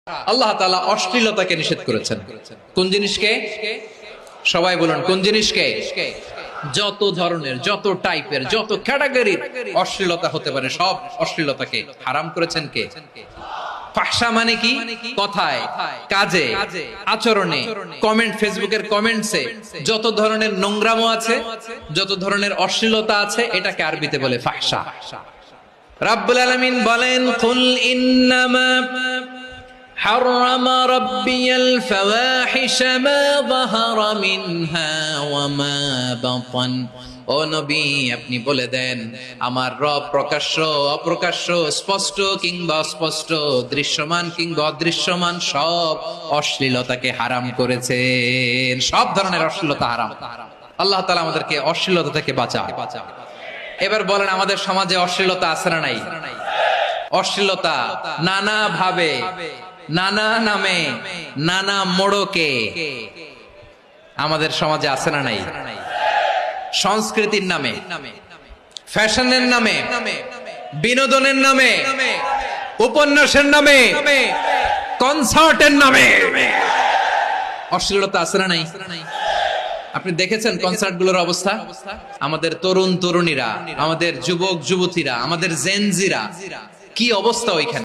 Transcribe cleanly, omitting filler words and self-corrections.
আল্লাহ তাআলা অশ্লীলতাকে নিষেধ করেছেন। কোন জিনিসকে? সবাই বলুন, কোন জিনিসকে? যত ধরনের, যত টাইপের, যত ক্যাটাগরির অশ্লীলতা হতে পারে সব অশ্লীলতাকে হারাম করেছেন কে? ফাহশা মানে কি? কথায়, কাজে, আচরণে, কমেন্ট, ফেসবুকের কমেন্টসে যত ধরনের নোংরামো আছে, যত ধরনের অশ্লীলতা আছে, এটাকে আরবিতে বলে ফাহশা। রাব্বুল আলামিন বলেন, কুল ইন্নামা حرم ربي الفواحش ما ظهر منها وما بطن। ও নবী, আপনি বলে দেন, আমার রব প্রকাশ্য, অপ্রকাশ্য, স্পষ্ট কিংবা অস্পষ্ট, দৃশ্যমান কিংবা অদৃশ্যমান সব অশ্লীলতাকে হারাম করেছেন। সব ধরনের অশ্লীলতা হারাম। আল্লাহ তাআলা আমাদেরকে অশ্লীলতা থেকে বাঁচায়। এবার বলেন, আমাদের সমাজে অশ্লীলতা আছে না নাই? অশ্লীলতা নানা ভাবে, নানা নামে, নানা মোড়কে আমাদের সমাজে আছে না নাই? সংস্কৃতির নামে, ফ্যাশনের নামে, বিনোদনের নামে, উপন্যাসের নামে, কনসার্টের নামে অশ্লীলতা আছে না নাই? আপনি দেখেছেন কনসার্ট গুলোর অবস্থা? আমাদের তরুণ তরুণীরা, আমাদের যুবক যুবতীরা, আমাদের জেনজিরা, কি অবস্থা ওইখানে।